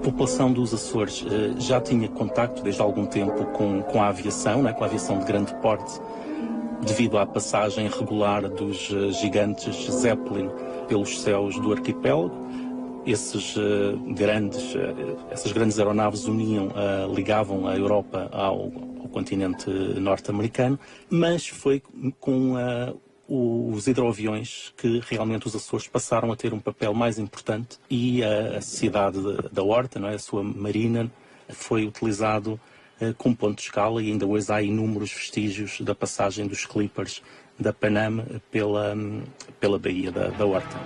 população dos Açores já tinha contacto desde há algum tempo com a aviação, né, com a aviação de grande porte, devido à passagem regular dos gigantes Zeppelin pelos céus do arquipélago. Essas grandes aeronaves ligavam a Europa ao continente norte-americano, mas foi com os hidroaviões que realmente os Açores passaram a ter um papel mais importante, e a cidade da Horta, não é, a sua marina, foi utilizado como ponto de escala, e ainda hoje há inúmeros vestígios da passagem dos clippers da Panam pela baía da Horta.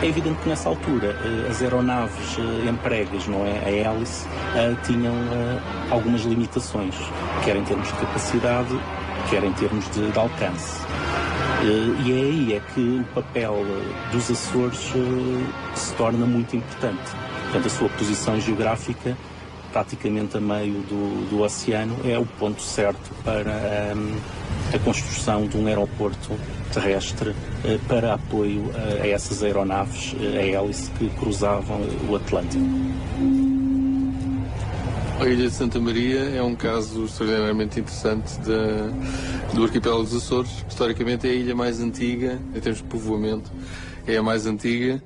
É evidente que nessa altura as aeronaves empregas, não é, a hélice, tinham algumas limitações, quer em termos de capacidade, quer em termos de alcance. E é aí que o papel dos Açores se torna muito importante. Portanto, a sua posição geográfica, praticamente a meio do oceano, é o ponto certo para a construção de um aeroporto terrestre para apoio a essas aeronaves a hélice que cruzavam o Atlântico. A Ilha de Santa Maria é um caso extraordinariamente interessante do arquipélago dos Açores. Historicamente é a ilha mais antiga, em termos de povoamento, é a mais antiga.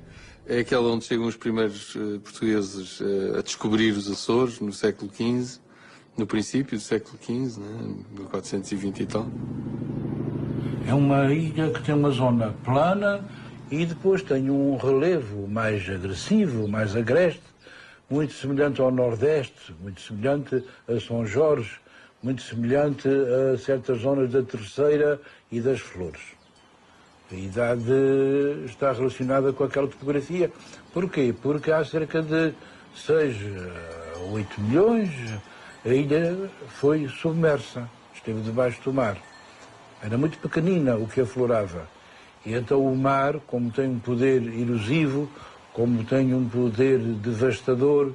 É aquela onde chegam os primeiros portugueses a descobrir os Açores, no século XV, no princípio do século XV, né, 1420 e tal. É uma ilha que tem uma zona plana e depois tem um relevo mais agressivo, mais agreste, muito semelhante ao Nordeste, muito semelhante a São Jorge, muito semelhante a certas zonas da Terceira e das Flores. A idade está relacionada com aquela topografia. Porquê? Porque há cerca de 6 a 8 milhões a ilha foi submersa, esteve debaixo do mar. Era muito pequenina o que aflorava. E então o mar, como tem um poder erosivo, como tem um poder devastador,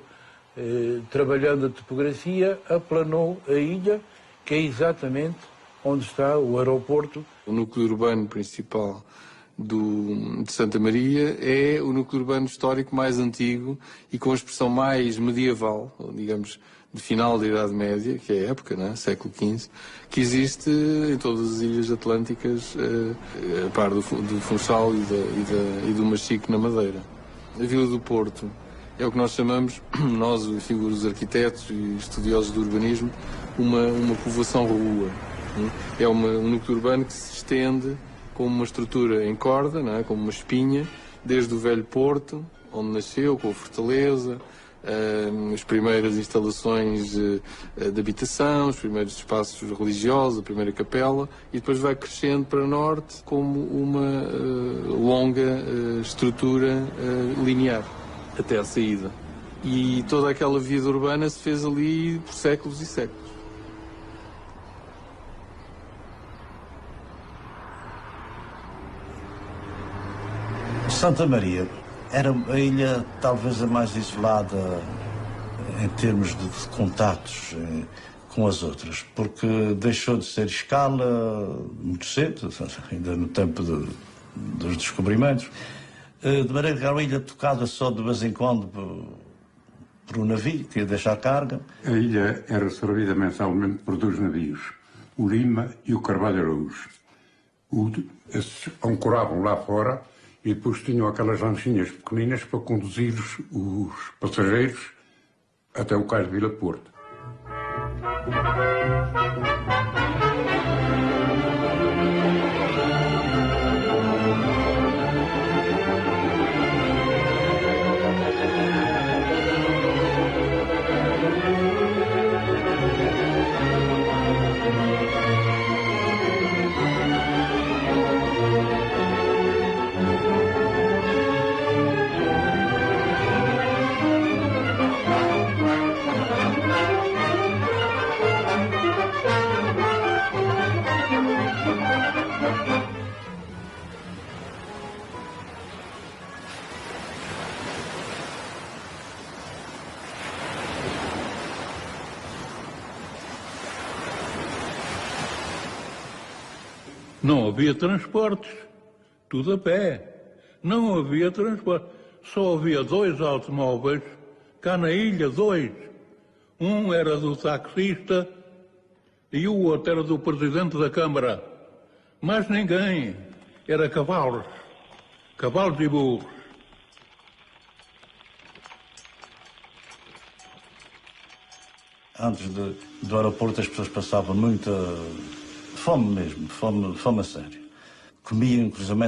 trabalhando a topografia, aplanou a ilha, que é exatamente onde está o aeroporto. O núcleo urbano principal de Santa Maria é o núcleo urbano histórico mais antigo e com a expressão mais medieval, digamos, de final da Idade Média, que é a época, né, século XV, que existe em todas as ilhas atlânticas, a par do Funchal e do Machique na Madeira. A Vila do Porto é o que nós chamamos, nós, figuras dos arquitetos e estudiosos do urbanismo, uma povoação rua. É um núcleo urbano que se estende com uma estrutura em corda, não é? Como uma espinha, desde o velho Porto, onde nasceu, com a fortaleza, as primeiras instalações de habitação, os primeiros espaços religiosos, a primeira capela, e depois vai crescendo para norte como uma longa estrutura linear, até à saída. E toda aquela vida urbana se fez ali por séculos e séculos. Santa Maria era a ilha talvez a mais isolada em termos de contatos com as outras, porque deixou de ser escala muito cedo, ainda no tempo dos descobrimentos, de maneira que era uma ilha tocada só de vez em quando por um navio que ia deixar carga. A ilha era servida mensalmente por 2 navios, o Lima e o Carvalho Araújo. Esses ancoravam lá fora e depois tinham aquelas lanchinhas pequeninas para conduzir os passageiros até o cais de Vila Porto. Não havia transportes, tudo a pé. Não havia transporte. Só havia 2 automóveis, cá na ilha, 2. Um era do taxista e o outro era do presidente da Câmara. Mais ninguém. Era cavalos e burros. Antes do aeroporto as pessoas passavam muita fome mesmo, fome a sério. Comiam, inclusive,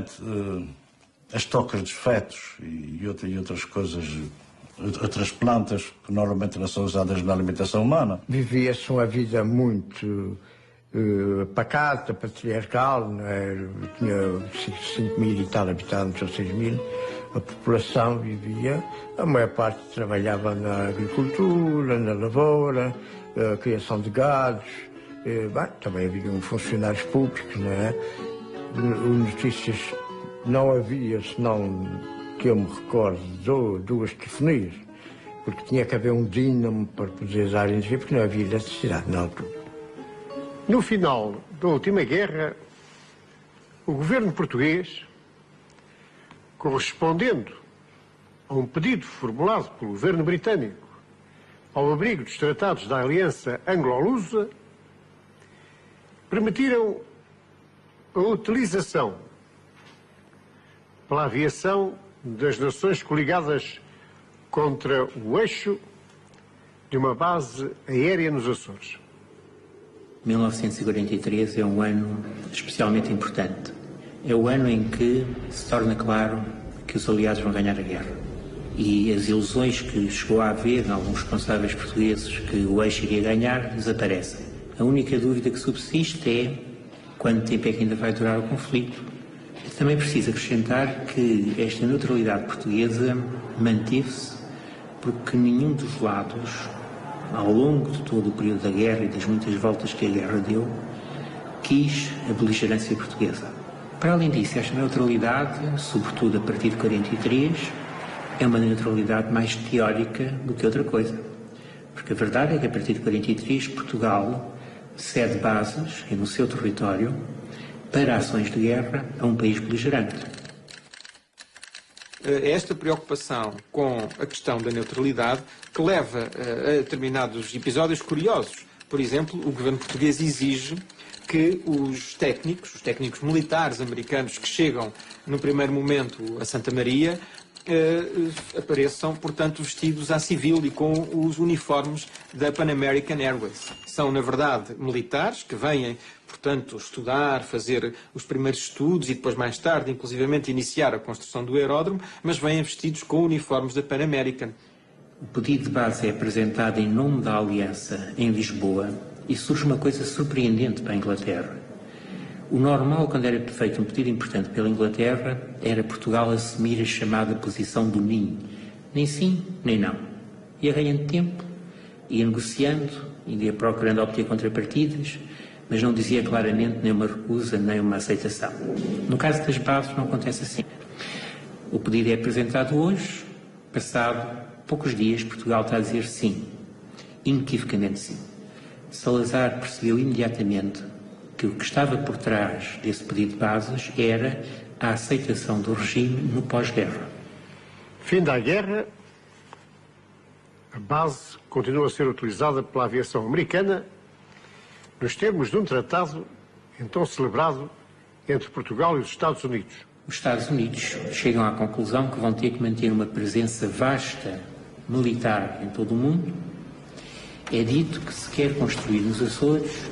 as tocas dos fetos e outras coisas, outras plantas que normalmente não são usadas na alimentação humana. Vivia-se uma vida muito pacata, patriarcal, não é? Tinha 5 mil e tal habitantes, ou 6 mil. A população vivia, a maior parte trabalhava na agricultura, na lavoura, a criação de gados. Também haviam funcionários públicos, não é? Notícias não havia, senão que eu me recordo, 2 telefonias, porque tinha que haver um dínamo para poder dar energia, porque não havia eletricidade na altura. No final da última guerra, o governo português, correspondendo a um pedido formulado pelo governo britânico ao abrigo dos tratados da Aliança Anglo-Lusa, permitiram a utilização pela aviação das nações coligadas contra o eixo de uma base aérea nos Açores. 1943 é um ano especialmente importante. É o ano em que se torna claro que os aliados vão ganhar a guerra. E as ilusões que chegou a haver em alguns responsáveis portugueses que o eixo iria ganhar desaparecem. A única dúvida que subsiste é quanto tempo é que ainda vai durar o conflito. Também preciso acrescentar que esta neutralidade portuguesa manteve-se porque nenhum dos lados, ao longo de todo o período da guerra e das muitas voltas que a guerra deu, quis a beligerância portuguesa. Para além disso, esta neutralidade, sobretudo a partir de 43, é uma neutralidade mais teórica do que outra coisa. Porque a verdade é que a partir de 43, Portugal cede bases no seu território para ações de guerra a um país beligerante. Esta preocupação com a questão da neutralidade que leva a determinados episódios curiosos. Por exemplo, o governo português exige que os técnicos militares americanos que chegam no primeiro momento a Santa Maria apareçam, portanto, vestidos à civil e com os uniformes da Pan American Airways. São, na verdade, militares que vêm, portanto, estudar, fazer os primeiros estudos e depois, mais tarde, inclusivamente, iniciar a construção do aeródromo, mas vêm vestidos com uniformes da Pan American. O pedido de base é apresentado em nome da Aliança em Lisboa e surge uma coisa surpreendente para a Inglaterra. O normal, quando era feito um pedido importante pela Inglaterra, era Portugal assumir a chamada posição do ninho. Nem sim, nem não. Ia ganhando tempo, ia negociando, ia procurando obter contrapartidas, mas não dizia claramente nem uma recusa, nem uma aceitação. No caso das bases, não acontece assim. O pedido é apresentado hoje, passado poucos dias, Portugal está a dizer sim, inequivocamente sim. Salazar percebeu imediatamente que o que estava por trás desse pedido de bases era a aceitação do regime no pós-guerra. Fim da guerra, a base continua a ser utilizada pela aviação americana nos termos de um tratado então celebrado entre Portugal e os Estados Unidos. Os Estados Unidos chegam à conclusão que vão ter que manter uma presença vasta militar em todo o mundo. É dito que se quer construir nos Açores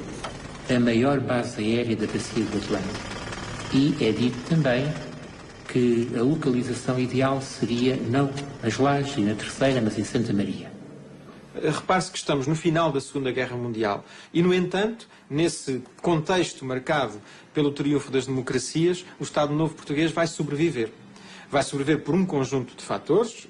a maior base aérea da bacia do Atlântico. E é dito também que a localização ideal seria não nas Lajes e na Terceira, mas em Santa Maria. Repare-se que estamos no final da Segunda Guerra Mundial e, no entanto, nesse contexto marcado pelo triunfo das democracias, o Estado Novo Português vai sobreviver. Vai sobreviver por um conjunto de fatores.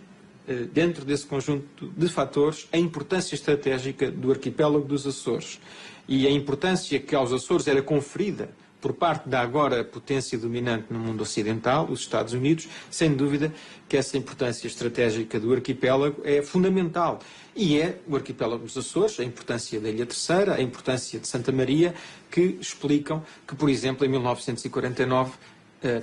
Dentro desse conjunto de fatores, a importância estratégica do arquipélago dos Açores e a importância que aos Açores era conferida por parte da agora potência dominante no mundo ocidental, os Estados Unidos, sem dúvida que essa importância estratégica do arquipélago é fundamental. E é o arquipélago dos Açores, a importância da Ilha Terceira, a importância de Santa Maria, que explicam que, por exemplo, em 1949,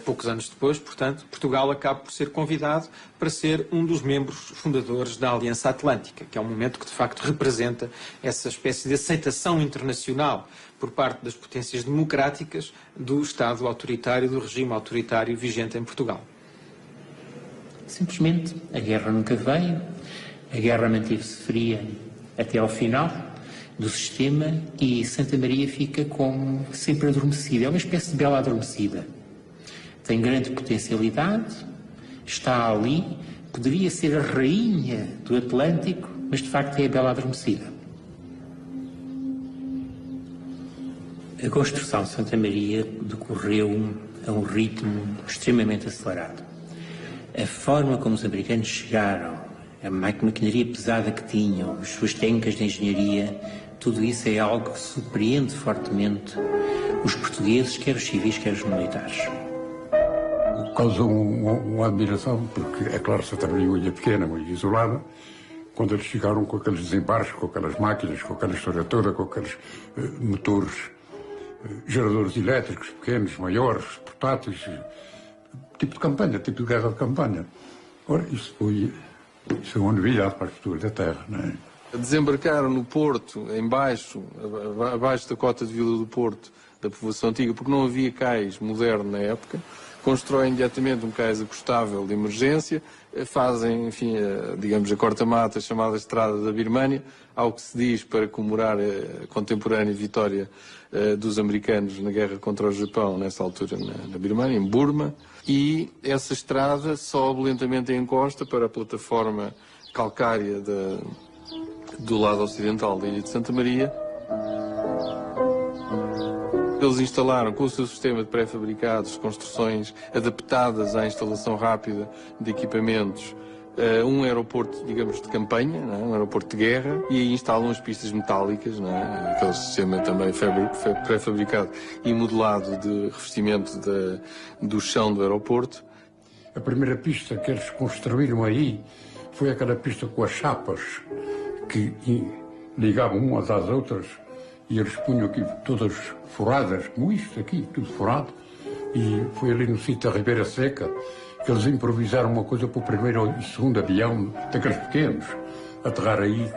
poucos anos depois, portanto, Portugal acaba por ser convidado para ser um dos membros fundadores da Aliança Atlântica, que é um momento que, de facto, representa essa espécie de aceitação internacional por parte das potências democráticas do Estado autoritário, do regime autoritário vigente em Portugal. Simplesmente, a guerra nunca veio, a guerra manteve-se fria até ao final do sistema e Santa Maria fica como sempre adormecida, é uma espécie de bela adormecida. Tem grande potencialidade, está ali, poderia ser a rainha do Atlântico, mas de facto é a bela adormecida. A construção de Santa Maria decorreu a um ritmo extremamente acelerado. A forma como os americanos chegaram, a maquinaria pesada que tinham, as suas técnicas de engenharia, tudo isso é algo que surpreende fortemente os portugueses, quer os civis, quer os militares. Causou uma admiração, porque, é claro, Santa Maria é uma ilha pequena, uma ilha isolada, quando eles chegaram com aqueles desembarques, com aquelas máquinas, com aquela história toda, com aqueles motores, geradores elétricos pequenos, maiores, portáteis, tipo de campanha, tipo de guerra de campanha. Ora, isso é uma novidade para as pessoas da terra, não é? Desembarcaram no Porto, abaixo da cota de Vila do Porto, da povoação antiga, porque não havia cais moderno na época. Constroem imediatamente um cais acostável de emergência, fazem, enfim, digamos, a corta-mata chamada Estrada da Birmânia, ao que se diz para comemorar a contemporânea vitória dos americanos na guerra contra o Japão, nessa altura na Birmânia, em Burma, e essa estrada sobe lentamente em encosta para a plataforma calcária do lado ocidental da Ilha de Santa Maria. Eles instalaram com o seu sistema de pré-fabricados, construções adaptadas à instalação rápida de equipamentos, um aeroporto, digamos, de campanha, não é? Um aeroporto de guerra, e aí instalam as pistas metálicas, não é? Aquele sistema também pré-fabricado e modelado de revestimento do chão do aeroporto. A primeira pista que eles construíram aí foi aquela pista com as chapas que ligavam umas às outras, e eles punham aqui todas furadas, como isto aqui, tudo furado. E foi ali no sítio da Ribeira Seca que eles improvisaram uma coisa para o primeiro e segundo avião, daqueles pequenos, aterrar aí.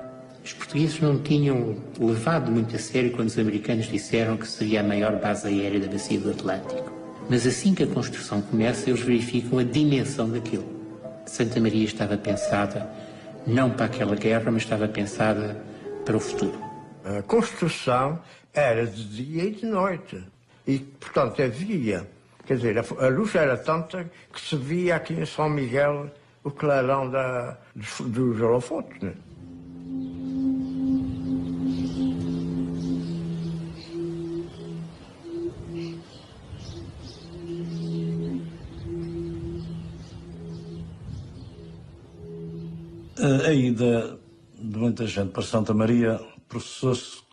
Os portugueses não tinham levado muito a sério quando os americanos disseram que seria a maior base aérea da bacia do Atlântico. Mas assim que a construção começa, eles verificam a dimensão daquilo. Santa Maria estava pensada não para aquela guerra, mas estava pensada para o futuro. A construção era de dia e de noite. E, portanto, havia, quer dizer, a luz era tanta que se via aqui em São Miguel o clarão dos holofotes, né? A ida de muita gente para Santa Maria processou-se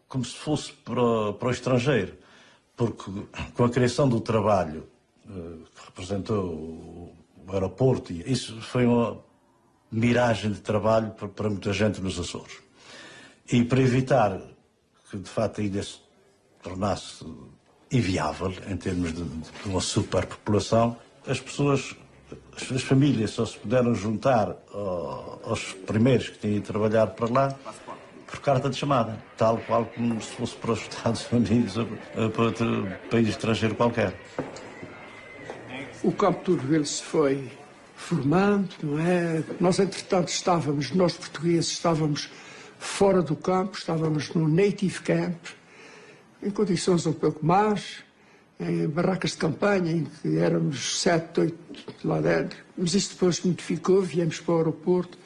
como se fosse para o estrangeiro, porque com a criação do trabalho que representou o aeroporto, isso foi uma miragem de trabalho para muita gente nos Açores. E para evitar que de facto a ilha se tornasse inviável em termos de uma superpopulação, as famílias só se puderam juntar aos primeiros que tinham ido trabalhar para lá por carta de chamada, tal qual como se fosse para os Estados Unidos ou para outro país estrangeiro qualquer. O campo todo deles se foi formando, não é? Nós, entretanto, nós portugueses, estávamos fora do campo, estávamos no native camp, em condições um pouco más, em barracas de campanha, em que éramos 7, 8 lá dentro. Mas isso depois modificou, viemos para o aeroporto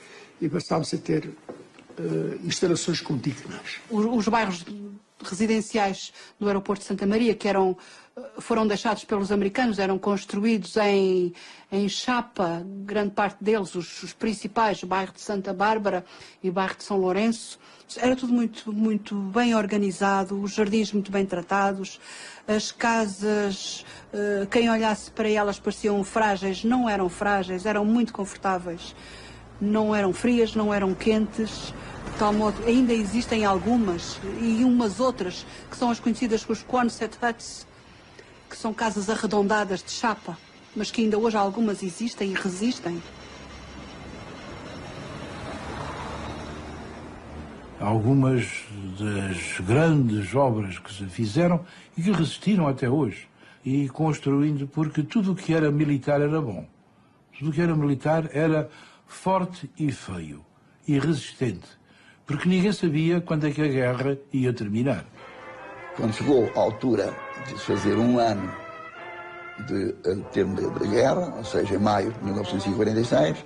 e passámos a ter instalações condignas. Os bairros residenciais do aeroporto de Santa Maria, que eram foram deixados pelos americanos, eram construídos em chapa, grande parte deles, os principais, o bairro de Santa Bárbara e o bairro de São Lourenço. Era tudo muito bem organizado, os jardins muito bem tratados, as casas, quem olhasse para elas pareciam frágeis, não eram frágeis, eram muito confortáveis. Não eram frias, não eram quentes, de tal modo, ainda existem algumas, e umas outras, que são as conhecidas como os Quonset huts, que são casas arredondadas de chapa, mas que ainda hoje algumas existem e resistem. Algumas das grandes obras que se fizeram e que resistiram até hoje, e construindo, porque tudo o que era militar era bom. Tudo o que era militar era forte e feio, e resistente, porque ninguém sabia quando é que a guerra ia terminar. Quando chegou a altura de se fazer um ano de termo da guerra, ou seja, em maio de 1946,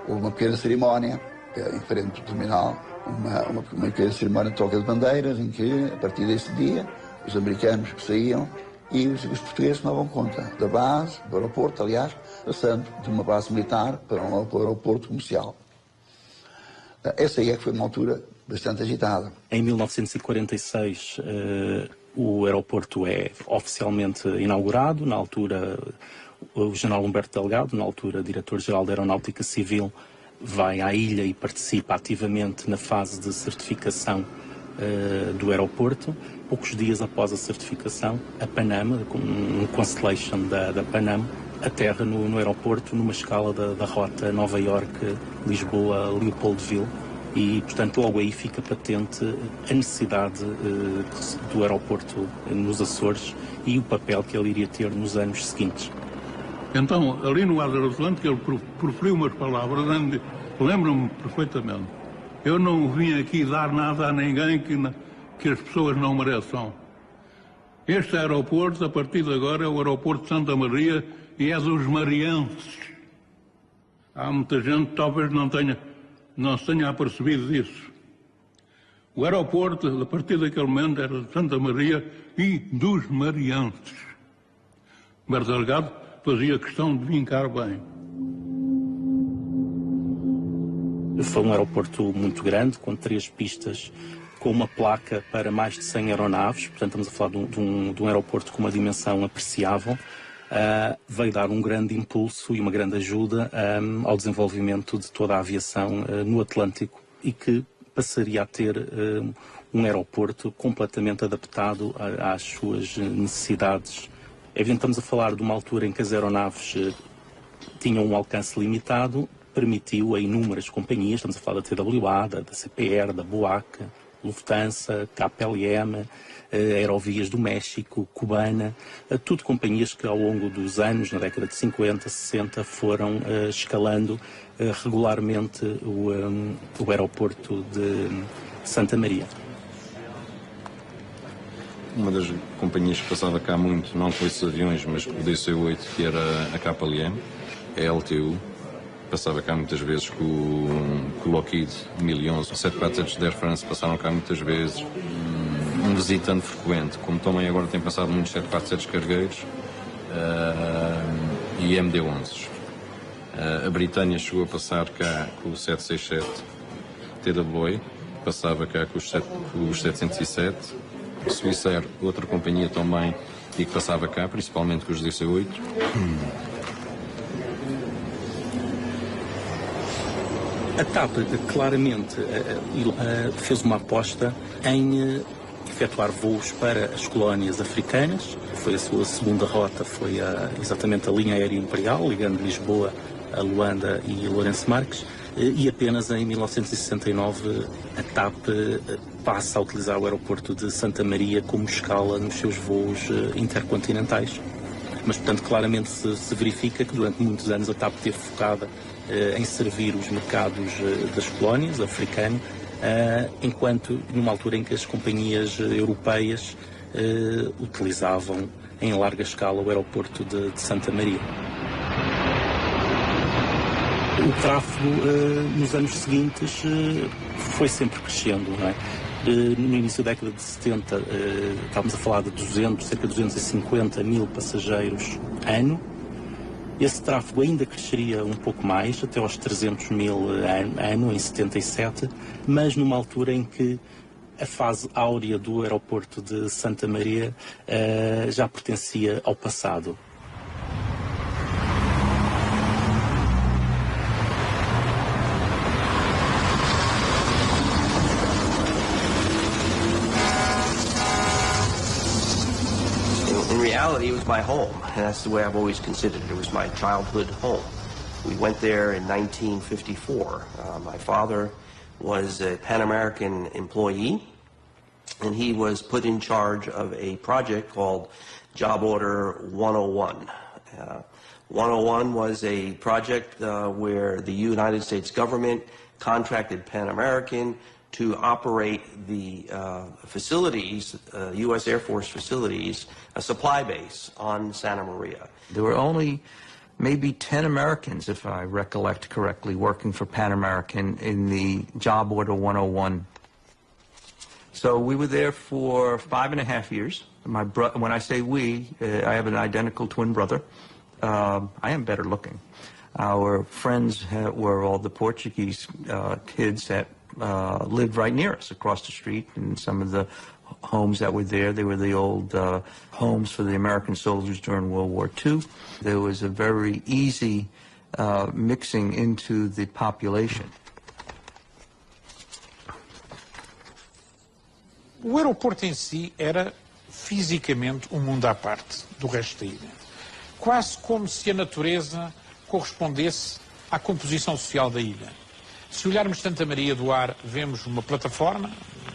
houve uma pequena cerimónia em frente do terminal, uma pequena cerimónia de troca de bandeiras, em que, a partir desse dia, os americanos saíam e os portugueses tomavam conta da base, do aeroporto, aliás, passando de uma base militar para um aeroporto comercial. Essa aí é que foi uma altura bastante agitada. Em 1946, o aeroporto é oficialmente inaugurado. Na altura, o general Humberto Delgado, na altura diretor-geral da Aeronáutica Civil, vai à ilha e participa ativamente na fase de certificação do aeroporto. Poucos dias após a certificação, a Panam, um Constellation da Panam, aterra no aeroporto numa escala da rota Nova Iorque-Lisboa-Leopoldville, e, portanto, logo aí fica patente a necessidade do aeroporto nos Açores e o papel que ele iria ter nos anos seguintes. Então, ali no Atlântico, ele proferiu umas palavras, lembro-me perfeitamente. Eu não vim aqui dar nada a ninguém que as pessoas não mereçam. Este aeroporto, a partir de agora, é o aeroporto de Santa Maria e é dos marienses. Há muita gente que talvez não se tenha apercebido disso. O aeroporto, a partir daquele momento, era de Santa Maria e dos marienses. Humberto Delgado fazia questão de vincar bem. Foi um aeroporto muito grande, com 3 pistas, com uma placa para mais de 100 aeronaves, portanto estamos a falar de um aeroporto com uma dimensão apreciável. Veio dar um grande impulso e uma grande ajuda ao desenvolvimento de toda a aviação no Atlântico, e que passaria a ter um aeroporto completamente adaptado às suas necessidades. É evidente que estamos a falar de uma altura em que as aeronaves tinham um alcance limitado, permitiu a inúmeras companhias, estamos a falar da TWA, da CPR, da BOAC, Lufthansa, KPLM, Aerovias do México, Cubana, tudo companhias que ao longo dos anos, na década de 50, 60, foram escalando regularmente o aeroporto de Santa Maria. Uma das companhias que passava cá muito, não com esses aviões, mas com o DC-8, que era a KLM, a LTU, passava cá muitas vezes com o Lockheed 1011, os 747 de Air France passaram cá muitas vezes, um visitante frequente, como também agora tem passado muitos 747 cargueiros e MD-11s. A Britânia chegou a passar cá com o 767 TWA, passava cá com os 707, a Swissair, outra companhia também, e que passava cá, principalmente com os DC-8. A TAP claramente fez uma aposta em efetuar voos para as colónias africanas. Foi a sua segunda rota, foi exatamente a linha aérea imperial, ligando Lisboa a Luanda e Lourenço Marques, e apenas em 1969 a TAP passa a utilizar o aeroporto de Santa Maria como escala nos seus voos intercontinentais. Mas, portanto, claramente se verifica que durante muitos anos a TAP esteve focada em servir os mercados das colónias africanas, enquanto numa altura em que as companhias europeias utilizavam em larga escala o aeroporto de Santa Maria. O tráfego nos anos seguintes foi sempre crescendo, não é? No início da década de 70, estávamos a falar de cerca de 250 mil passageiros ano. Esse tráfego ainda cresceria um pouco mais, até aos 300 mil ano, em 77, mas numa altura em que a fase áurea do aeroporto de Santa Maria já pertencia ao passado. In reality, it was my home, and that's the way I've always considered it. It was my childhood home. We went there in 1954. My father was a Pan American employee, and he was put in charge of a project called Job Order 101. 101 was a project where the United States government contracted Pan American to operate the facilities, U.S. Air Force facilities, a supply base on Santa Maria. There were only maybe 10 Americans, if I recollect correctly, working for Pan American in the Job Order 101. So we were there for 5.5 years. When I say we, I have an identical twin brother. I am better looking. Our friends were all the Portuguese kids that lived right near us across the street, and some of the homes that were there, they were the old homes for the American soldiers during World War II. There was a very easy mixing into the population. O aeroporto em si era fisicamente um mundo à parte do resto da ilha. Quase como se a natureza correspondesse à composição social da ilha. Se olharmos Santa Maria do Ar, vemos uma plataforma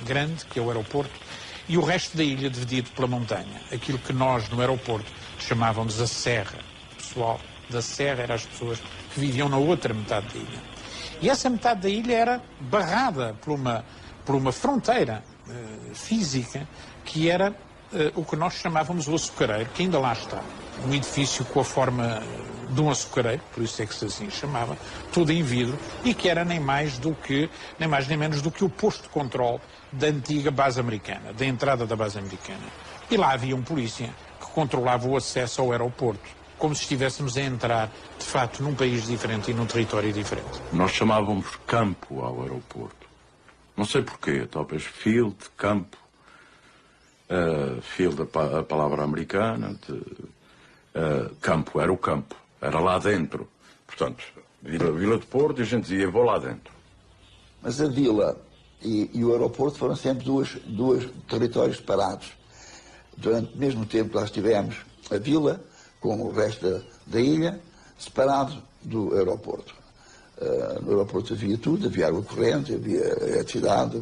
grande, que é o aeroporto, e o resto da ilha dividido pela montanha. Aquilo que nós, no aeroporto, chamávamos a Serra. O pessoal da Serra eram as pessoas que viviam na outra metade da ilha. E essa metade da ilha era barrada por uma fronteira física, que era o que nós chamávamos o açucareiro, que ainda lá está. Um edifício com a forma de um açucareiro, por isso é que se assim chamava, todo em vidro, e que era nem mais nem menos do que o posto de controle da antiga base americana, da entrada da base americana. E lá havia um polícia que controlava o acesso ao aeroporto, como se estivéssemos a entrar, de facto, num país diferente e num território diferente. Nós chamávamos campo ao aeroporto. Não sei porquê, talvez field, campo. Field, a palavra americana, campo, era o campo, era lá dentro. Portanto, Vila de Porto, e a gente dizia, vou lá dentro. Mas a vila e o aeroporto foram sempre dois territórios separados. Durante o mesmo tempo que lá estivemos, a vila, com o resto da ilha, separado do aeroporto. No aeroporto havia tudo, havia água corrente, havia eletricidade,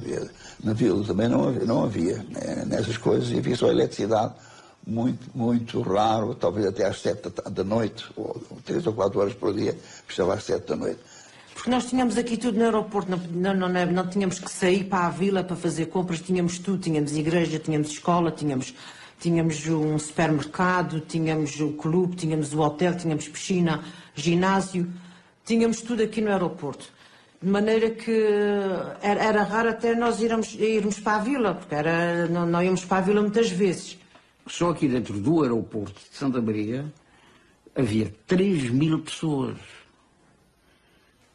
na vila também não havia nessas coisas, havia só eletricidade, muito raro, talvez até às 7 da noite, ou 3 ou 4 horas por dia, que estava às 7 da noite. Porque nós tínhamos aqui tudo no aeroporto, não tínhamos que sair para a vila para fazer compras, tínhamos tudo, tínhamos igreja, tínhamos escola, tínhamos um supermercado, tínhamos o clube, tínhamos o hotel, tínhamos piscina, ginásio, tínhamos tudo aqui no aeroporto. De maneira que era raro até nós irmos para a vila, porque não íamos para a vila muitas vezes. Só aqui dentro do aeroporto de Santa Maria havia 3.000 pessoas.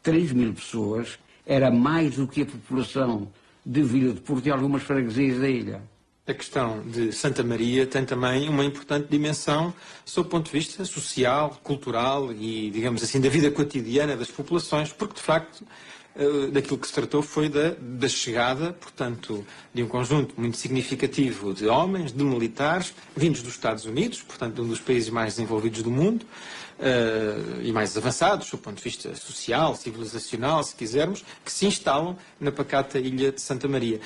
3.000 pessoas era mais do que a população de Vila de Porto e algumas freguesias da ilha. A questão de Santa Maria tem também uma importante dimensão sob o ponto de vista social, cultural e, digamos assim, da vida cotidiana das populações, porque, de facto, daquilo que se tratou foi da chegada, portanto, de um conjunto muito significativo de homens, de militares, vindos dos Estados Unidos, portanto, um dos países mais desenvolvidos do mundo, e mais avançados, do ponto de vista social, civilizacional, se quisermos, que se instalam na pacata ilha de Santa Maria.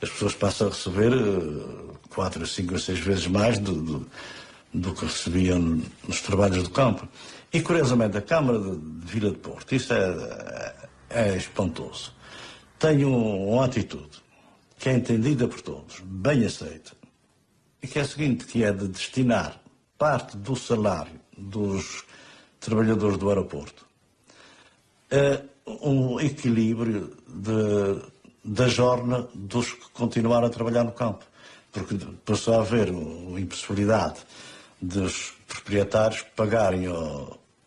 As pessoas passam a receber 4, 5 ou 6 vezes mais do que recebiam nos trabalhos do campo. E, curiosamente, a Câmara de Vila de Porto, isso é espantoso, tem uma atitude que é entendida por todos, bem aceita, e que é a seguinte, que é de destinar parte do salário dos trabalhadores do aeroporto a um equilíbrio da jorna dos que continuaram a trabalhar no campo. Porque passou a haver a impossibilidade dos proprietários pagarem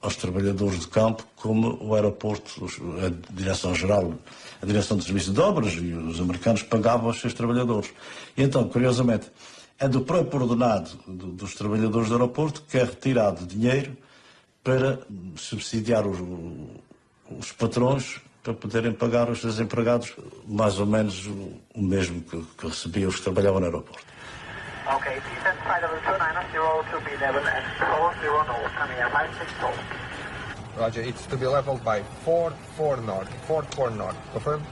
aos trabalhadores do campo como o aeroporto, a Direção-Geral, a Direção de Serviços de Obras e os americanos pagavam aos seus trabalhadores. E então, curiosamente, é do próprio ordenado dos trabalhadores do aeroporto que é retirado dinheiro para subsidiar os patrões para poderem pagar os desempregados mais ou menos o mesmo que recebiam os que trabalhavam no aeroporto. Okay, descent side level 290 to be level and 40 north, coming here 562. Roger, it's to be leveled by 44 north, 44 north, confirm?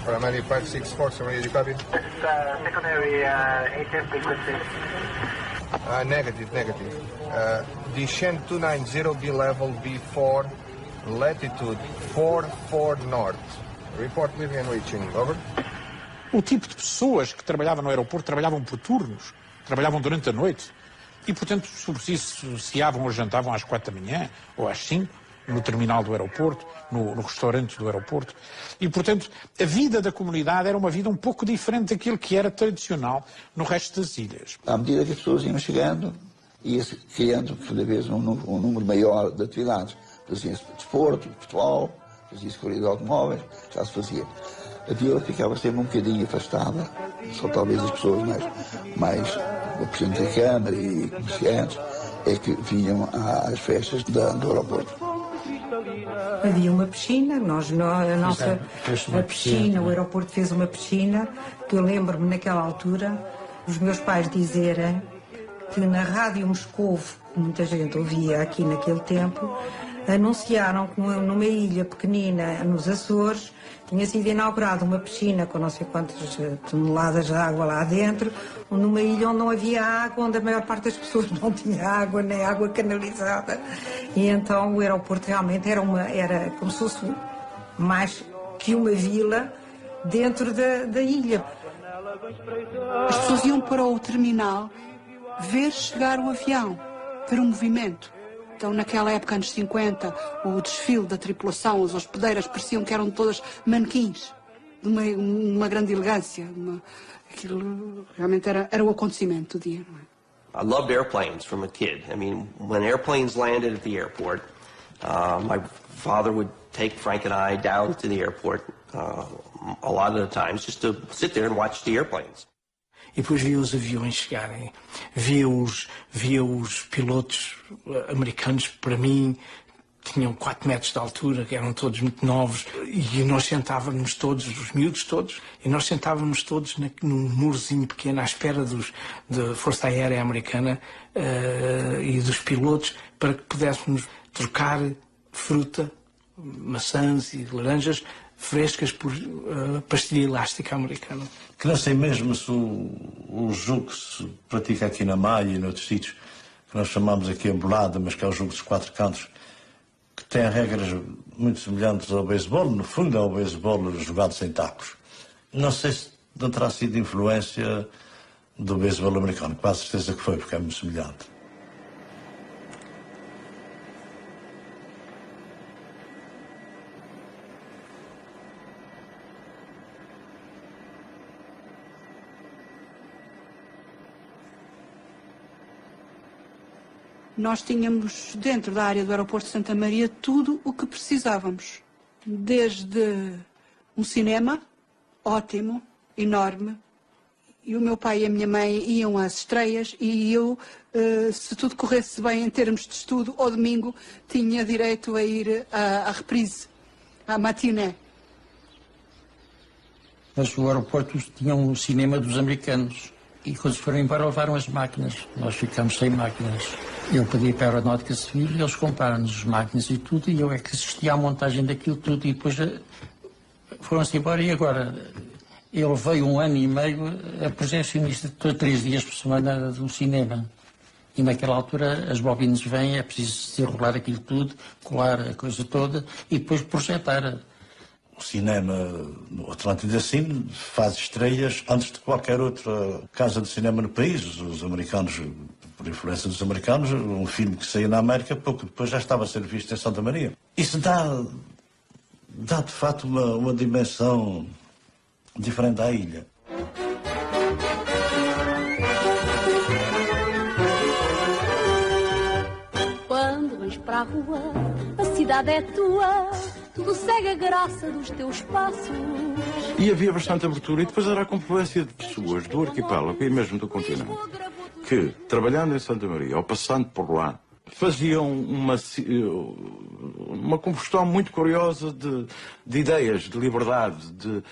Paramedic 564, summary, you copy? Secondary HF frequency. Negative. Descent 290, be level B4, latitude 44 north. Report leaving and reaching, over. O tipo de pessoas que trabalhavam no aeroporto trabalhavam por turnos, trabalhavam durante a noite e, portanto, ceavam ou jantavam às 4 da manhã ou às 5 no terminal do aeroporto, no restaurante do aeroporto. E, portanto, a vida da comunidade era uma vida um pouco diferente daquilo que era tradicional no resto das ilhas. À medida que as pessoas iam chegando, ia-se criando cada vez um número maior de atividades. Fazia-se desporto, futebol, fazia-se corrida de automóveis, já se fazia. A vila ficava sempre um bocadinho afastada, só talvez as pessoas mais o Presidente da Câmara e comerciantes é que vinham às festas do aeroporto. Havia uma piscina, a piscina, o aeroporto fez uma piscina, que eu lembro-me naquela altura, os meus pais dizerem que na Rádio Moscovo, que muita gente ouvia aqui naquele tempo, anunciaram que numa ilha pequenina nos Açores tinha sido inaugurada uma piscina com não sei quantas toneladas de água lá dentro, numa ilha onde não havia água, onde a maior parte das pessoas não tinha água, nem água canalizada. E então o aeroporto realmente era como se fosse mais que uma vila dentro da ilha. As pessoas iam para o terminal ver chegar o avião, ver o movimento. Então, naquela época, anos 50, o desfile da tripulação, as hospedeiras pareciam que eram todas manequins, de uma grande elegância. Aquilo realmente era o acontecimento do dia, não é? I loved airplanes from a kid. I mean, when airplanes landed at the airport, my father would take Frank and I down to the airport a lot of the times just to sit there and watch the airplanes. E depois via os aviões chegarem, via os pilotos americanos, para mim, tinham 4 metros de altura, que eram todos muito novos, e nós sentávamos todos, os miúdos todos, e nós sentávamos todos num murozinho pequeno à espera da Força Aérea Americana e dos pilotos, para que pudéssemos trocar fruta, maçãs e laranjas frescas por pastilha elástica americana. Que não sei mesmo se o jogo que se pratica aqui na Malha e noutros sítios, que nós chamamos aqui a bolada, mas que é o jogo dos 4 cantos, que tem regras muito semelhantes ao beisebol, no fundo é o beisebol jogado sem tacos. Não sei se não terá sido influência do beisebol americano, quase certeza que foi, porque é muito semelhante. Nós tínhamos dentro da área do aeroporto de Santa Maria tudo o que precisávamos. Desde um cinema, ótimo, enorme, e o meu pai e a minha mãe iam às estreias e eu, se tudo corresse bem em termos de estudo, ao domingo tinha direito a ir à reprise, à matiné. Mas o aeroporto tinha um cinema dos americanos e quando se foram embora levaram as máquinas. Nós ficámos sem máquinas. Eu pedi para a Aeronáutica Civil e eles compraram-nos as máquinas e tudo, e eu é que assisti à montagem daquilo tudo, e depois foram-se embora. E agora, ele veio 1 ano e meio a projecionista 3 dias por semana do cinema. E naquela altura as bobinas vêm, é preciso desenrolar aquilo tudo, colar a coisa toda e depois projetar. O cinema no Atlântida Cine faz estreias antes de qualquer outra casa de cinema no país. Os americanos, por influência dos americanos, um filme que saiu na América, pouco depois já estava a ser visto em Santa Maria. Isso dá dá de facto uma dimensão diferente à ilha. Quando vais para a rua, a cidade é tua, tudo segue a graça dos teus passos. E havia bastante abertura, e depois era a confluência de pessoas do arquipélago e mesmo do continente, que, trabalhando em Santa Maria, ou passando por lá, faziam uma combustão muito curiosa de ideias, de liberdade, de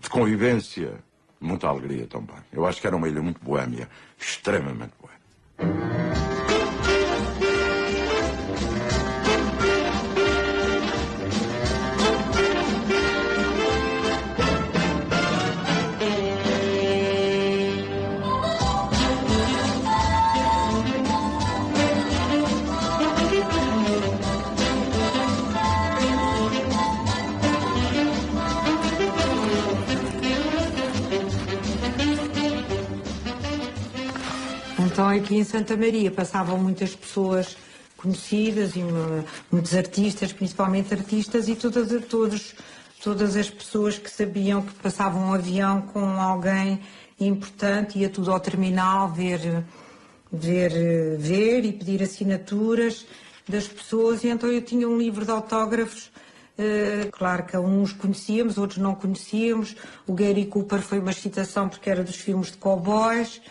convivência. Muita alegria também. Eu acho que era uma ilha muito boémia, extremamente boémia. Então aqui em Santa Maria passavam muitas pessoas conhecidas e muitos artistas, principalmente artistas, e todas as pessoas que sabiam que passavam um avião com alguém importante, ia tudo ao terminal ver e pedir assinaturas das pessoas, e então eu tinha um livro de autógrafos. Claro que uns conhecíamos, outros não conhecíamos. O Gary Cooper foi uma citação porque era dos filmes de cowboys.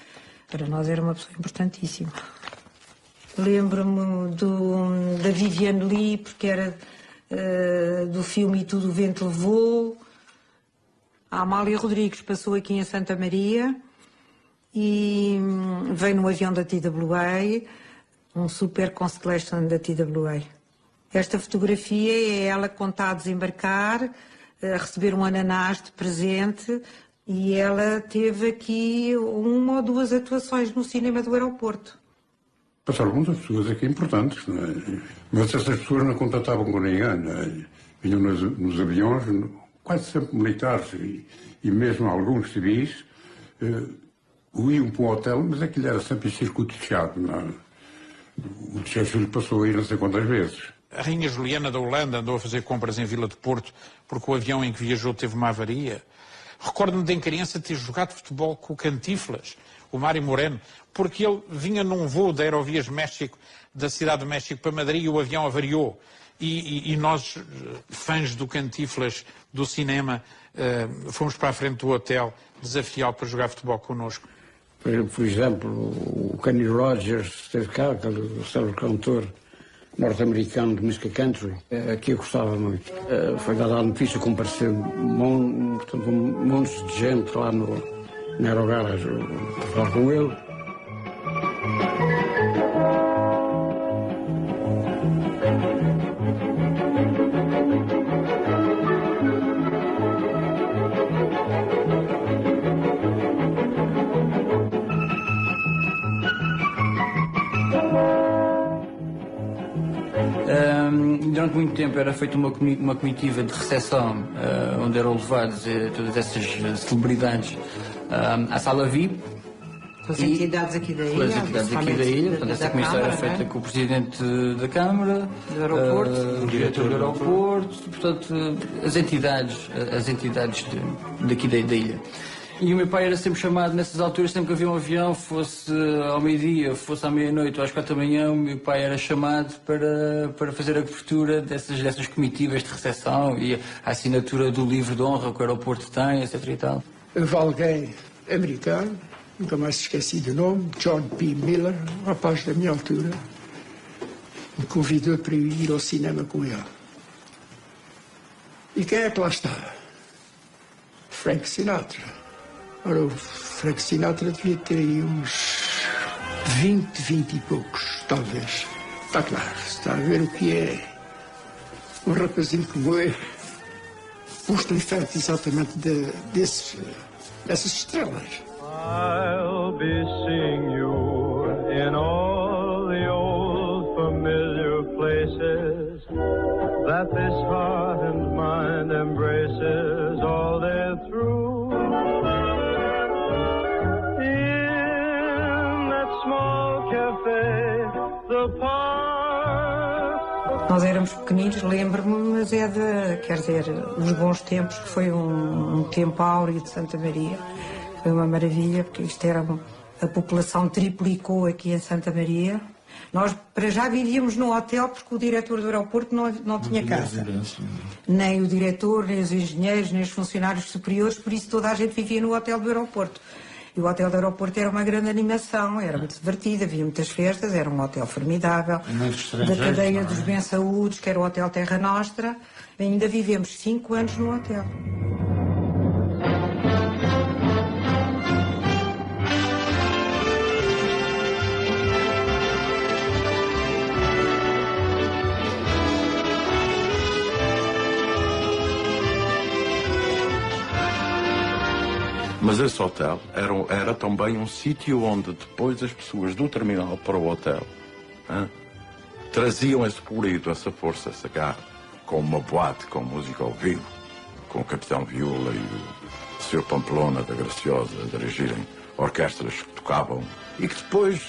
Para nós era uma pessoa importantíssima. Lembro-me da Viviane Lee, porque era do filme E Tudo o Vento Levou. A Amália Rodrigues passou aqui em Santa Maria e veio no avião da TWA, um Super Constellation da TWA. Esta fotografia é ela quando está a desembarcar, a receber um ananás de presente. E ela teve aqui uma ou duas atuações no cinema do aeroporto. Passaram muitas pessoas aqui importantes, não é? Mas essas pessoas não contatavam com ninguém, não é? Vinham nos aviões, quase sempre militares e mesmo alguns civis, iam para um hotel, mas aquilo era sempre circuito fechado, não é? O Churchill passou aí não sei quantas vezes. A Rainha Juliana da Holanda andou a fazer compras em Vila de Porto porque o avião em que viajou teve uma avaria. Recordo-me de em criança ter jogado futebol com o Cantinflas, o Mário Moreno, porque ele vinha num voo da Aerovias México, da cidade do México para Madrid, e o avião avariou. E nós, fãs do Cantinflas, do cinema, fomos para a frente do hotel desafiá-lo para jogar futebol connosco. Por exemplo, o Kenny Rogers esteve cá, aquele célebre cantor norte-americano de música country, que eu gostava muito. Foi dada a notícia que compareceu montes de gente lá no Aerogarage para falar com ele. Durante muito tempo era feita uma comitiva de recepção, onde eram levados todas essas celebridades à sala VIP. Com as entidades aqui da ilha. Com as entidades aqui da ilha. Portanto, essa comissão era feita com o Presidente da Câmara, do aeroporto, o Diretor do aeroporto, portanto, as entidades daqui da ilha. E o meu pai era sempre chamado, nessas alturas, sempre que havia um avião, fosse ao meio-dia, fosse à meia-noite ou às 4 da manhã, o meu pai era chamado para fazer a cobertura dessas comitivas de recepção e a assinatura do livro de honra que o aeroporto tem, etc. e tal. Houve alguém americano, nunca mais esqueci do nome, John P. Miller, um rapaz da minha altura, me convidou para ir ao cinema com ele. E quem é que lá estava? Frank Sinatra. Ora, o Frank Sinatra devia ter aí uns 20 e poucos, talvez. Está claro, está a ver o que é um rapazinho como eu, posto em frente exatamente dessas estrelas. I'll be seeing you in all the old familiar places that this heart and mind embraces all day through. Nós éramos pequeninos, lembro-me, mas quer dizer, os bons tempos, que foi um tempo áureo de Santa Maria. Foi uma maravilha, porque isto era, a população triplicou aqui em Santa Maria. Nós, para já, vivíamos num hotel, porque o diretor do aeroporto não tinha casa. Nem o diretor, nem os engenheiros, nem os funcionários superiores, por isso toda a gente vivia no hotel do aeroporto. E o hotel do aeroporto era uma grande animação, era muito divertido, havia muitas festas, era um hotel formidável. Da cadeia dos bem-saúdos, que era o Hotel Terra Nostra, ainda vivemos 5 anos no hotel. Mas esse hotel era também um sítio onde depois as pessoas do terminal para o hotel traziam esse colorido, essa força, essa garra, com uma boate, com música ao vivo, com o Capitão Viola e o Sr. Pamplona da Graciosa a dirigirem orquestras que tocavam e que depois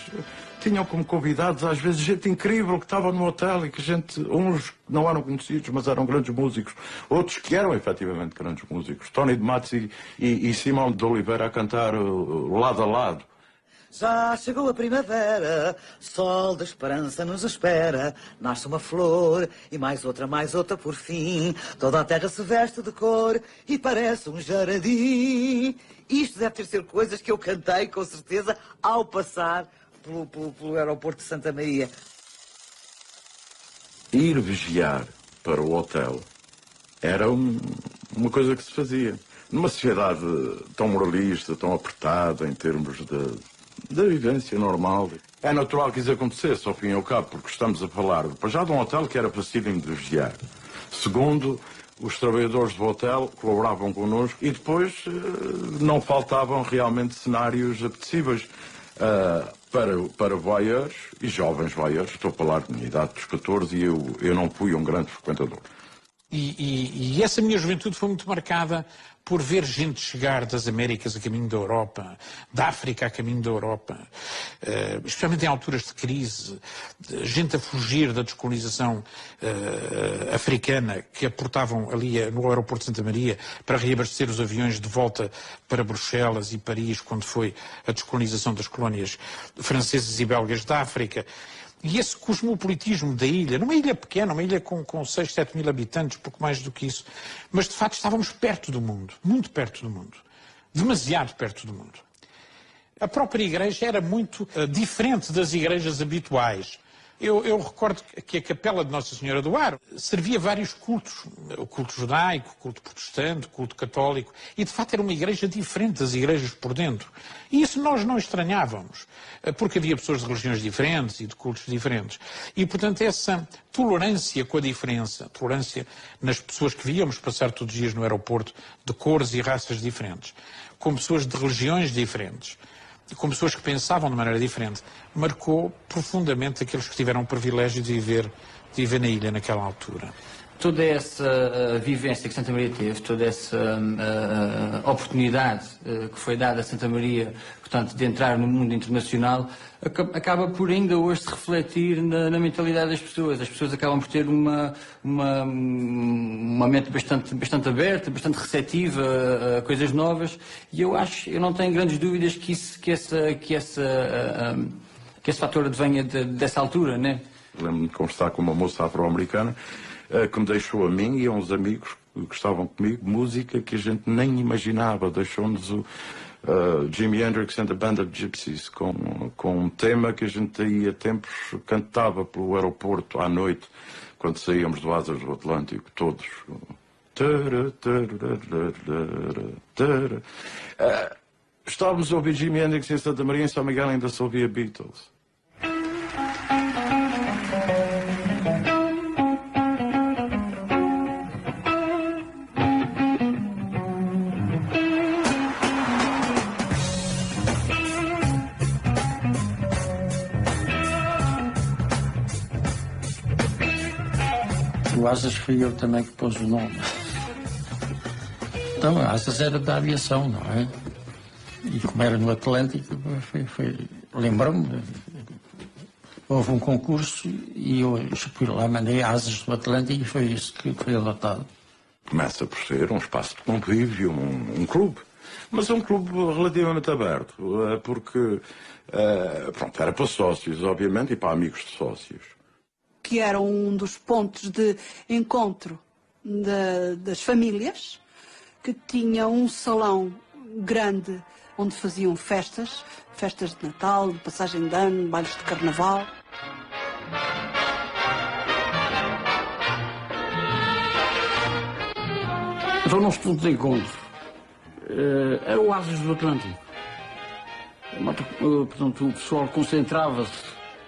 tinham como convidados às vezes gente incrível que estava no hotel e que uns não eram conhecidos, mas eram grandes músicos, outros que eram efetivamente grandes músicos. Tony de Matos e Simão de Oliveira a cantar lado a lado. Já chegou a primavera, sol da esperança nos espera, nasce uma flor e mais outra por fim, toda a terra se veste de cor e parece um jardim. Isto deve ter sido coisas que eu cantei com certeza ao passar pelo aeroporto de Santa Maria. Ir vigiar para o hotel era uma coisa que se fazia. Numa sociedade tão moralista, tão apertada em termos da vivência normal, é natural que isso acontecesse, ao fim e ao cabo, porque estamos a falar já de um hotel que era facílimo de vigiar. Segundo, os trabalhadores do hotel colaboravam connosco e depois não faltavam realmente cenários apetecíveis para voyeurs e jovens voyeurs. Estou a falar de minha idade dos 14 e eu não fui um grande frequentador. E essa minha juventude foi muito marcada por ver gente chegar das Américas a caminho da Europa, da África a caminho da Europa, especialmente em alturas de crise, gente a fugir da descolonização africana que aportavam ali no aeroporto de Santa Maria para reabastecer os aviões de volta para Bruxelas e Paris, quando foi a descolonização das colónias francesas e belgas da África. E esse cosmopolitismo da ilha, numa ilha pequena, uma ilha com 6, 7 mil habitantes, pouco mais do que isso, mas de facto estávamos perto do mundo, muito perto do mundo, demasiado perto do mundo. A própria igreja era muito diferente das igrejas habituais. Eu recordo que a capela de Nossa Senhora do Aro servia vários cultos, o culto judaico, o culto protestante, o culto católico, e de facto era uma igreja diferente das igrejas por dentro. E isso nós não estranhávamos, porque havia pessoas de religiões diferentes e de cultos diferentes. E portanto essa tolerância com a diferença, tolerância nas pessoas que víamos passar todos os dias no aeroporto, de cores e raças diferentes, com pessoas de religiões diferentes, com pessoas que pensavam de maneira diferente, marcou profundamente aqueles que tiveram o privilégio de viver na ilha naquela altura. Toda essa vivência que Santa Maria teve, toda essa oportunidade que foi dada a Santa Maria, portanto, de entrar no mundo internacional, acaba por ainda hoje se refletir na mentalidade das pessoas. As pessoas acabam por ter uma mente bastante aberta, bastante receptiva a coisas novas, e eu não tenho grandes dúvidas que esse fator advenha dessa altura, né? Lembro-me de conversar com uma moça afro-americana que me deixou a mim e a uns amigos que estavam comigo música que a gente nem imaginava. Deixou-nos o Jimi Hendrix and the Band of Gypsies com um tema que a gente aí há tempos cantava pelo aeroporto à noite, quando saíamos do Asas do Atlântico, todos. Estávamos a ouvir Jimi Hendrix em Santa Maria, em São Miguel ainda se ouvia Beatles. O Asas fui eu também que pôs o nome. Então, Asas era da aviação, não é? E como era no Atlântico, lembrou-me. houve um concurso e eu fui lá, mandei Asas do Atlântico e foi isso que foi adotado. Começa por ser um espaço de convívio, um clube. Mas é um clube relativamente aberto, porque pronto, era para sócios, obviamente, e para amigos de sócios. Que era um dos pontos de encontro das famílias, que tinha um salão grande onde faziam festas de Natal, de passagem de ano, bailes de carnaval. Então, o nosso ponto de encontro era o Asas do Atlântico. Portanto, o pessoal concentrava-se,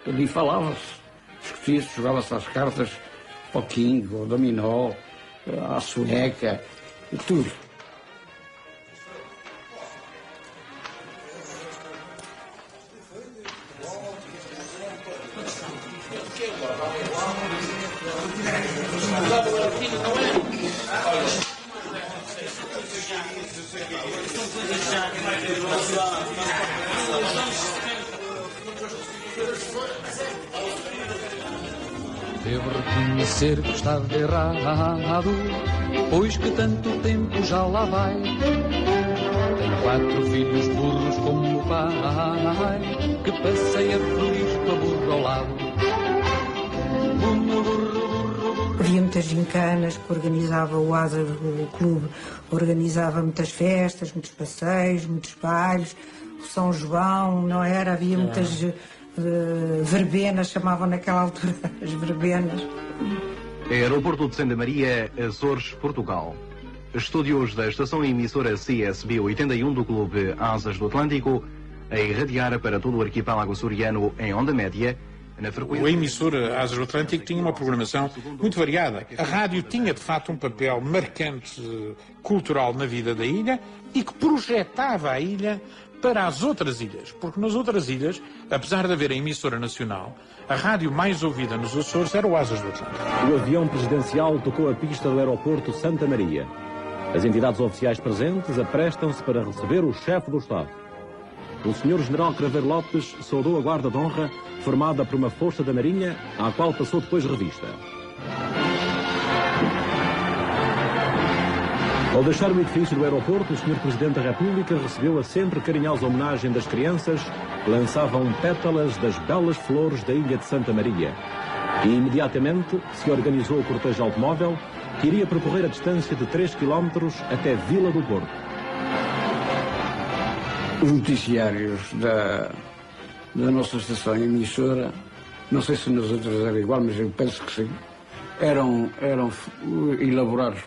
ali falava-se, discutia-se, jogava-se às cartas, ao king, ao dominó, à sueca, tudo. Devo reconhecer que estava errado, pois que tanto tempo já lá vai. Tenho 4 filhos burros como o pai, que passeia feliz com a burro ao lado. Havia muitas gincanas que organizava o Asas, o clube organizava muitas festas, muitos passeios, muitos bailes, o São João, não era? Havia muitas verbenas, chamavam naquela altura as verbenas. Aeroporto de Santa Maria, Açores, Portugal. Estúdios da estação emissora CSB 81 do Clube Asas do Atlântico, a irradiar para todo o arquipélago açoriano em onda média. A emissora Asas do Atlântico tinha uma programação muito variada. A rádio tinha, de facto, um papel marcante cultural na vida da ilha e que projetava a ilha para as outras ilhas, porque nas outras ilhas, apesar de haver a emissora nacional, a rádio mais ouvida nos Açores era o Asas do Atlântico. O avião presidencial tocou a pista do aeroporto Santa Maria. As entidades oficiais presentes aprestam-se para receber o chefe do Estado. O Sr. General Craveiro Lopes saudou a Guarda de Honra, formada por uma força da Marinha, à qual passou depois revista. Ao deixar o edifício do aeroporto, o Sr. Presidente da República recebeu a sempre carinhosa homenagem das crianças que lançavam pétalas das belas flores da ilha de Santa Maria. E imediatamente se organizou o cortejo automóvel, que iria percorrer a distância de 3 km até Vila do Porto. Os noticiários da nossa estação emissora, não sei se nas outras era igual, mas eu penso que sim, eram elaborados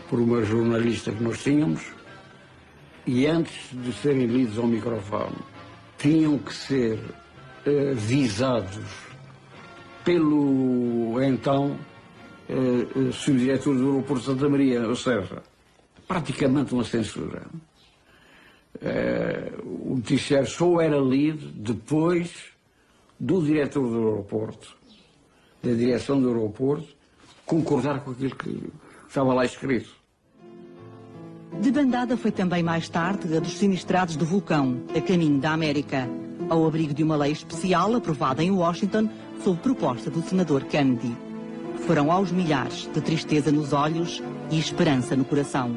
por uma jornalista que nós tínhamos, e antes de serem lidos ao microfone tinham que ser visados pelo então subdiretor do aeroporto de Santa Maria, ou seja, praticamente uma censura. O noticiário só era lido depois do diretor do aeroporto, da direção do aeroporto, concordar com aquilo que estava lá escrito. Debandada foi também mais tarde a dos sinistrados do vulcão, a caminho da América, ao abrigo de uma lei especial aprovada em Washington sob proposta do senador Kennedy. Foram aos milhares de tristeza nos olhos e esperança no coração.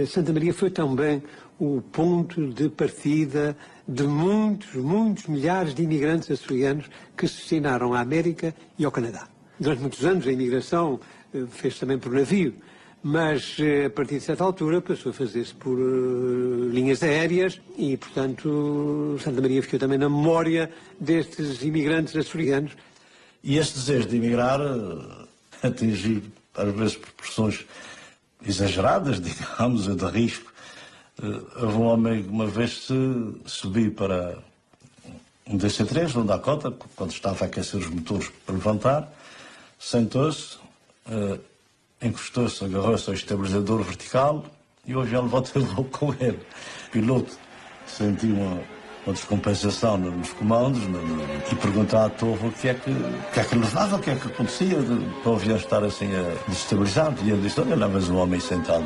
Santa Maria foi também o ponto de partida de muitos milhares de imigrantes açorianos que se destinaram à América e ao Canadá. Durante muitos anos a imigração fez também por navio, mas a partir de certa altura passou a fazer-se por linhas aéreas e, portanto, Santa Maria ficou também na memória destes imigrantes açorianos. E este desejo de emigrar atingiu, às vezes, proporções exageradas, digamos, de risco. Houve um homem que uma vez subi para um DC-3, no Dakota, quando estava a aquecer os motores para levantar, sentou-se, encostou-se, agarrou-se ao estabilizador vertical e o avião levou com ele. O piloto sentiu uma descompensação nos comandos e perguntou à torre o que é que levava, o que é que acontecia para o avião estar assim desestabilizado. E ele disse: olha, lá mas um homem sentado.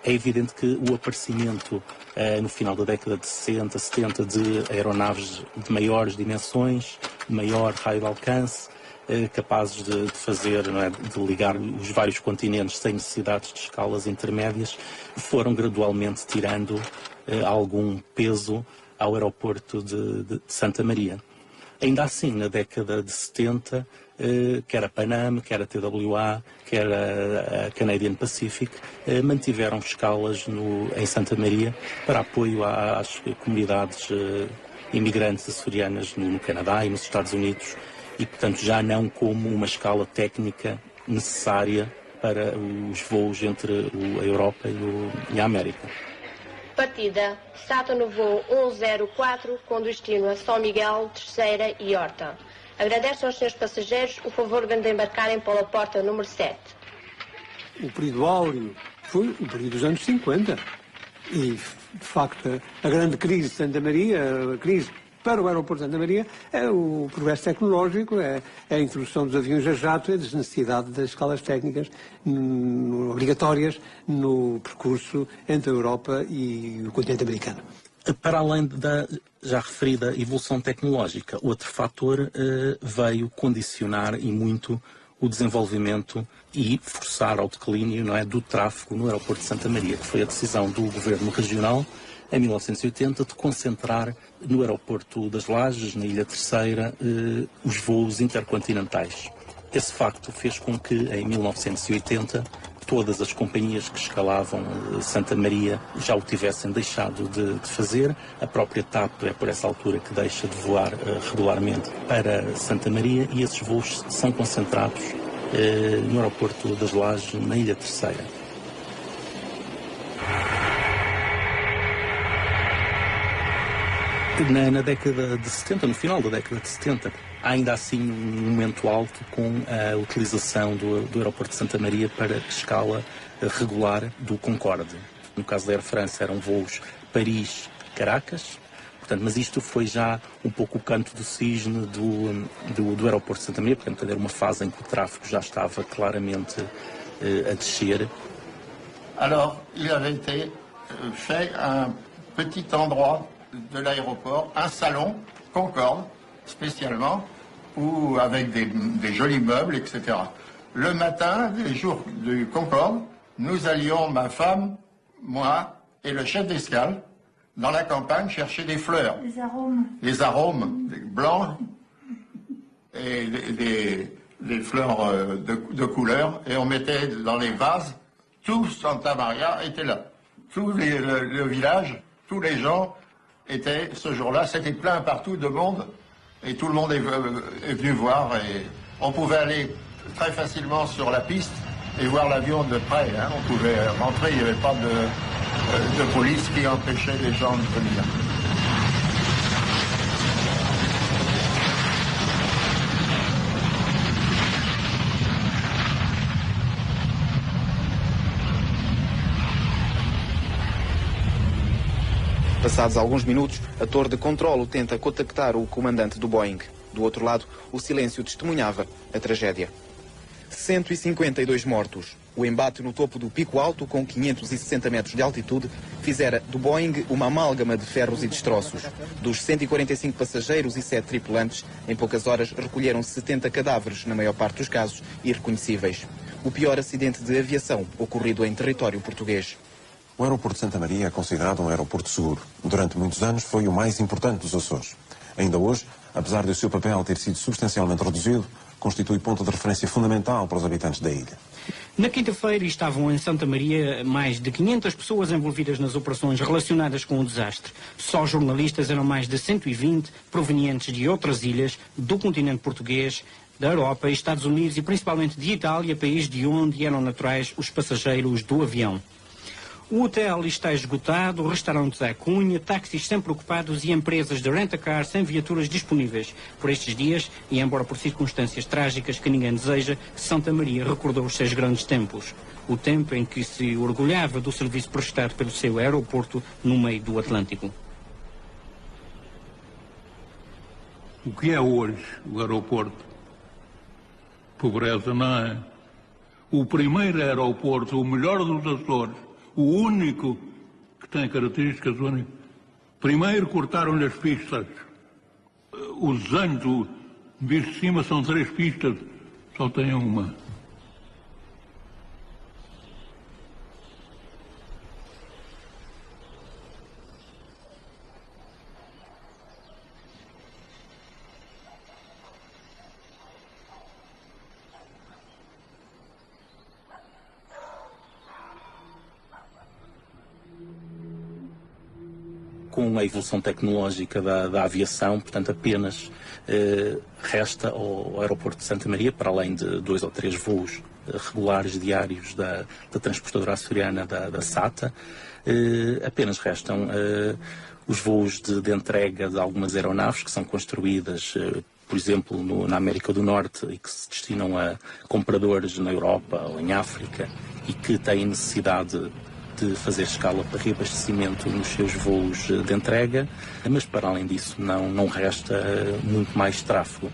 É evidente que o aparecimento no final da década de 60, 70 de aeronaves de maiores dimensões, de maior raio de alcance, capazes de fazer, não é, de ligar os vários continentes sem necessidades de escalas intermédias, foram gradualmente tirando algum peso ao aeroporto de Santa Maria. Ainda assim, na década de 70, quer a Panam, quer a TWA, quer a Canadian Pacific, mantiveram escalas em Santa Maria para apoio às comunidades imigrantes açorianas no Canadá e nos Estados Unidos, e, portanto, já não como uma escala técnica necessária para os voos entre a Europa e a América. Partida Saturno voo 104 com destino a São Miguel, Terceira e Horta. Agradeço aos senhores passageiros o favor de embarcarem pela porta número 7. O período áureo foi o período dos anos 50 e, de facto, a grande crise de Santa Maria, a crise para o aeroporto de Santa Maria, é o progresso tecnológico, é a introdução dos aviões a jato e a desnecessidade das escalas técnicas obrigatórias no percurso entre a Europa e o continente americano. Para além da já referida evolução tecnológica, outro fator veio condicionar e muito o desenvolvimento e forçar ao declínio, não é, do tráfego no aeroporto de Santa Maria, que foi a decisão do governo regional, em 1980, de concentrar no aeroporto das Lajes, na Ilha Terceira, os voos intercontinentais. Esse facto fez com que, em 1980, todas as companhias que escalavam Santa Maria já o tivessem deixado de fazer. A própria TAP é por essa altura que deixa de voar regularmente para Santa Maria, e esses voos são concentrados no aeroporto das Lajes, na Ilha Terceira. Na década de 70, no final da década de 70, há ainda assim um momento alto com a utilização do aeroporto de Santa Maria para escala regular do Concorde. No caso da Air France eram voos Paris-Caracas, portanto, mas isto foi já um pouco o canto do cisne do aeroporto de Santa Maria, portanto, era uma fase em que o tráfego já estava claramente a descer. Alors, il avait été fait un petit endroit de l'aéroport, un salon Concorde, spécialement, où, avec des jolis meubles, etc. Le matin, les jours du Concorde, nous allions, ma femme, moi et le chef d'escale, dans la campagne, chercher des fleurs. Les arômes. Les arômes, des blancs et des fleurs de couleur, et on mettait dans les vases, tout Santa Maria était là. Tout le village, tous les gens étaient ce jour-là, c'était plein partout de monde, et tout le monde est venu voir, et on pouvait aller très facilement sur la piste et voir l'avion de près, hein. On pouvait rentrer, il n'y avait pas de police qui empêchait les gens de venir. Passados alguns minutos, a torre de controlo tenta contactar o comandante do Boeing. Do outro lado, o silêncio testemunhava a tragédia. 152 mortos. O embate no topo do Pico Alto, com 560 metros de altitude, fizera do Boeing uma amálgama de ferros e destroços. Dos 145 passageiros e 7 tripulantes, em poucas horas recolheram 70 cadáveres, na maior parte dos casos, irreconhecíveis. O pior acidente de aviação ocorrido em território português. O aeroporto de Santa Maria é considerado um aeroporto seguro. Durante muitos anos foi o mais importante dos Açores. Ainda hoje, apesar do seu papel ter sido substancialmente reduzido, constitui ponto de referência fundamental para os habitantes da ilha. Na quinta-feira estavam em Santa Maria mais de 500 pessoas envolvidas nas operações relacionadas com o desastre. Só jornalistas eram mais de 120, provenientes de outras ilhas, do continente português, da Europa, Estados Unidos e principalmente de Itália, país de onde eram naturais os passageiros do avião. O hotel está esgotado, restaurantes à cunha, táxis sempre ocupados e empresas de rent-a-car sem viaturas disponíveis. Por estes dias, e embora por circunstâncias trágicas que ninguém deseja, Santa Maria recordou os seus grandes tempos. O tempo em que se orgulhava do serviço prestado pelo seu aeroporto no meio do Atlântico. O que é hoje o aeroporto? Pobreza, não é? O primeiro aeroporto, o melhor dos Açores, o único que tem características únicas. Primeiro cortaram-lhe as pistas. Os desenhos visto de cima são 3 pistas, só tem uma. Com a evolução tecnológica da aviação, portanto, apenas resta ao aeroporto de Santa Maria, para além de 2 ou 3 voos regulares diários da transportadora açoriana da SATA, apenas restam os voos de entrega de algumas aeronaves que são construídas, por exemplo, na América do Norte e que se destinam a compradores na Europa ou em África e que têm necessidade de fazer escala para reabastecimento nos seus voos de entrega, mas para além disso não resta muito mais tráfego.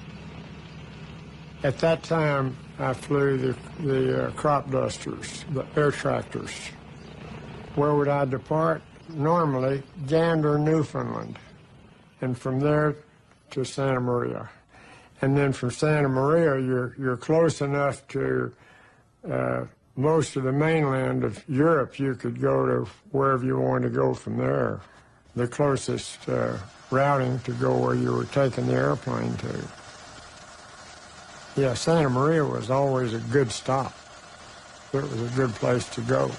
At that time, I flew the crop dusters, the air tractors. Where would I depart? Normally, Gander, Newfoundland, and from there to Santa Maria. And then from Santa Maria, you're close enough to most of the mainland of Europe. You could go to wherever you wanted to go from there. The closest routing to go where you were taking the airplane to. Yeah, Santa Maria was always a good stop. It was a good place to go.